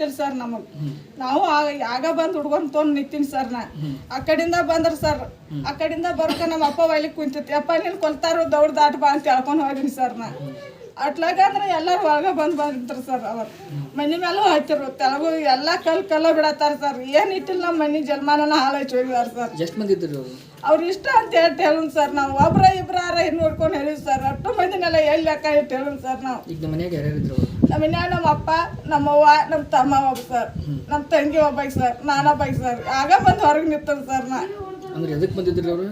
ಗೊತ್ತಿಲ್ಲ ಸರ್ ನಮಗೆ. ನಾವು ಆಗ ಬಂದು ಹುಡ್ಕೊಂಡ್ ತೊಗೊಂಡು ನಿಂತೀನಿ ಸರ್ ನಾ. ಆ ಕಡೆಯಿಂದ ಬಂದ್ರ ಸರ್, ಆ ಕಡೆಯಿಂದ ಬರ್ಕ ನಮ್ಮ ಅಪ್ಪ ಒಯ್ಲಿಕ್ಕೆ ಕುಂತೈತಿ. ಅಪ್ಪ ನೀನು ಕೊಲ್ತಾರೋ ದೌಡ್ ದಾಟ್ ಬಾ ಅಂತ ಹೇಳ್ಕೊಂಡು ಹೋಗಿನಿ ಸರ್ ನಾ. ಅಟ್ಲಾಗ ಅಂದ್ರೆ ಎಲ್ಲರೂ ಒಳಗೆ ಬಂದ್ರು ಸರ್. ಅವ್ರು ಮನೆ ಮೇಲೂ ಹತ್ತಿರು ತೆಲಗು ಎಲ್ಲ ಕಲ್ಲ ಬಿಡತ್ತಾರ ಸರ್. ಏನು ಇಟ್ಟಿಲ್ಲ ನಮ್ಮ ಮನೆ ಜನ್ಮಾನ ಹಾಳಾಯ್ತು ಹೋಗಿದಾರೆ ಸರ್. ಎಷ್ಟು ಮಂದಿ ಇದ್ರು ಅವ್ರು ಇಷ್ಟ ಅಂತ ಹೇಳಿ ಸರ್. ನಾವು ಒಬ್ರ ಇಬ್ಬರಾರ ನೋಡ್ಕೊಂಡು ಹೇಳಿವಿ ಸರ್. ಅಷ್ಟು ಮಂದಿನೆಲ್ಲ ಎಲ್ಲಿ ಲೆಕ್ಕ ಇಟ್ಟು ಹೇಳಿ ಸರ್. ನಾವು ಈಗ ನಮ್ಮ ಮನ್ಯಾಗ ಯಾರ್ಯಾರು ಇದ್ರು? ನಮ್ಮ ಮನ್ಯಾಗ ನಮ್ಮ ಅಪ್ಪ, ನಮ್ಮವ್ವ, ನಮ್ಮ ತಮ್ಮ ಒಬ್ಬ ಸರ್, ನಮ್ಮ ತಂಗಿ ಒಬ್ಬಾಗ ಸರ್, ನಾನೊಬ್ಬಾಗ ಸರ್. ಆಗ ಬಂದು ಹೊರಗೆ ನಿಂತರು ಸರ್ ನಾ. ಅಂದ್ರೆ ಎದಕ್ಕೆ ಬಂದಿದ್ರಿ ಅವರು?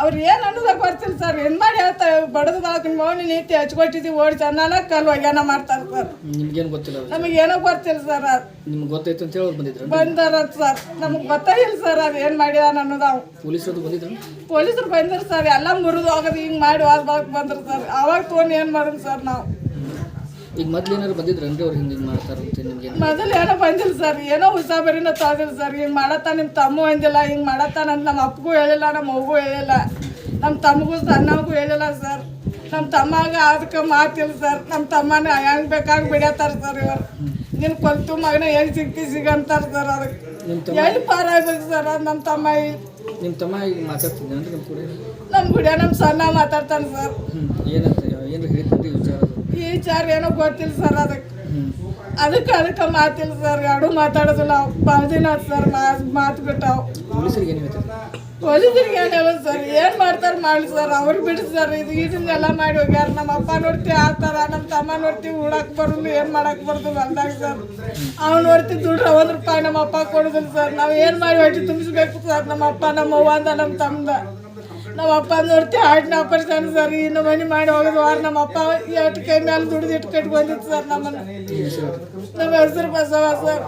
ಅವ್ರು ಏನು ಅನ್ನೋದಾಗ ಬರ್ತಿಲ್ಲ ಸರ್. ಏನು ಮಾಡಿ ಹೇಳ್ತಾರೆ, ಬಡದ ಬಾಳಕ ಮೌನಿ ನೀತಿ ಹಚ್ಕೊಟ್ಟಿದ್ದೀವಿ ಓಡಿ ಚೆನ್ನಾಗ ಕಲ್ಲು ಒಗ್ಯಾನ ಮಾಡ್ತಾರೆ ಸರ್. ನಿಮ್ಗೇನು ಗೊತ್ತಿಲ್ಲ? ನಮಗೇನೋ ಗೊತ್ತಿಲ್ಲ ಸರ್. ಅದು ನಿಮ್ಗೆ ಗೊತ್ತಾಯ್ತು ಅಂತ ಹೇಳಿ ಅವ್ರು ಬಂದಿದ್ರು? ಬಂದಾರ ಸರ್. ನಮಗೆ ಗೊತ್ತಾಗಿಲ್ಲ ಸರ್ ಅದು ಏನು ಮಾಡ್ಯಾನ ಅನ್ನೋದು. ಅವು ಪೊಲೀಸರು ಬಂದಿದ್ರು? ಪೊಲೀಸರು ಬಂದ್ರು ಸರ್. ಎಲ್ಲ ಮುರಿದು ಹೋಗೋದು ಹಿಂಗೆ ಮಾಡಿ ವಾದ ಬಾಳಕ್ ಬಂದ್ರು ಸರ್. ಅವಾಗ ತೊಗೊಂಡು ಏನು ಮಾಡೋದು ಸರ್ ನಾವು. ಈಗ ಮೊದ್ಲು ಏನಾರು ಬಂದಿದ್ರು ಅಂದ್ರೆ ಅವ್ರು ಹಿಂಗೆ ಮಾಡ್ತಾರಂತೆ ನಿಮ್ಗೆ? ಮೊದಲು ಏನೋ ಬಂದಿಲ್ಲ ಸರ್. ಏನೋ ಹುಸಾಬರಿನ ತೊಗೊಂಡಿಲ್ಲ ಸರ್. ಹಿಂಗೆ ಮಾಡತ್ತ ನಿಮ್ಮ ತಮ್ಮ ಅಂದಿಲ್ಲ, ಹಿಂಗೆ ಮಾಡತ್ತಾನ ಅಂತ ನಮ್ಮ ಅಪ್ಪಗೂ ಹೇಳಿಲ್ಲ, ನಮ್ಮ ಅವ್ಗೂ ಹೇಳಿಲ್ಲ, ನಮ್ಮ ತಮ್ಮಗೂ ಸಣ್ಣಗೂ ಹೇಳಿಲ್ಲ ಸರ್. ನಮ್ಮ ತಮ್ಮಾಗ ಅದಕ್ಕೆ ಮಾತಿಲ್ಲ ಸರ್. ನಮ್ಮ ತಮ್ಮನ ಹೆಂಗೆ ಬೇಕಾಗಿ ಬಿಡತ್ತಾರ ಸರ್. ಇವರು ನೀನು ಕೊಲ್ತು ಮಗನ ಎಲ್ಲಿ ಸಿಗಂತಾರೆ ಸರ್. ಅದಕ್ಕೆ ಎಲ್ಲಿ ಪಾರ ಆಗ್ಬೇಕು ಸರ್. ಅದು ನಮ್ಮ ತಮ್ಮ ನಿಮ್ಮ ತಮ್ಮ ಈಗ ಮಾತಾಡ್ತಿದ್ದೆ ಅಂದ್ರೆ ನಮ್ಮ ಕೂಡ? ನಮ್ಮ ಗುಡಿಯ ನಮ್ಮ ಸಣ್ಣ ಮಾತಾಡ್ತಾನೆ ಸರ್. ಏನಂತ ಏನಾರು ಹೇಳ್ತಾರೆ ವಿಚಾರ? ಈ ವಿಚಾರ ಏನೋ ಗೊತ್ತಿಲ್ಲ ಸರ್. ಅದಕ್ಕೆ ಮಾತಿಲ್ಲ ಸರ್. ಎರಡು ಮಾತಾಡೋದಿಲ್ಲ. ಭಾಳ ದಿನ ಆಯ್ತು ಸರ್ ಮಾತು ಬಿಟ್ಟಾವು. ಪೊಲೀಸರಿಗೆ ಏನು ಹೇಳ್ತಾರೆ? ಪೊಲೀಸರಿಗೆ ಏನು ಹೇಳೋದು ಸರ್. ಏನು ಮಾಡ್ತಾರೆ ಮಾಡಲಿ ಸರ್. ಅವ್ರು ಬಿಡಿ ಸರ್. ಇದನ್ನೆಲ್ಲ ಮಾಡಿ ಹೋಗ್ಯಾರ. ನಮ್ಮ ಅಪ್ಪ ನೋಡ್ತೀವಿ ಆ ಥರ, ನಮ್ಮ ತಮ್ಮ ನೋಡ್ತೀವಿ ಉಡಾಕ್ ಬರೋದು ಏನು ಮಾಡಕ್ಕೆ ಬರೋದು ಹೊಲ್ದಾಗ ಸರ್. ಅವ್ನು ನೋಡ್ತೀವಿ ದುಡ್ಡು ₹1 ನಮ್ಮ ಅಪ್ಪ ಕೊಡೋದಿಲ್ಲ ಸರ್. ನಾವು ಏನು ಮಾಡಿ ಹೊಟ್ಟೆ ತುಂಬಿಸ್ಬೇಕು ಸರ್. ನಮ್ಮ ಅಪ್ಪ, ನಮ್ಮ ಅವ್ವ ಅಂದ, ನಮ್ಮ ತಮ್ಮದ. ನಮ್ಮ ಅಪ್ಪ ನೋಡ್ತೀವಿ ಹಾರ್ಟ್ನ ಆಪರೇಷನ್ ಸರ್. ಇನ್ನು ಮನೆ ಮಾಡಿ ಹೋಗೋದು ವಾರ. ನಮ್ಮ ಅಪ್ಪ ಎಷ್ಟು ಕೈ ಮೇಲೆ ದುಡ್ದು ಇಟ್ಟು ಕಟ್ಕೊಂಡಿತ್ತು ಸರ್ ನಮ್ಮನ್ನು. ನಮ್ಮ ಹೆಸರು ಬಸವ ಸರ್.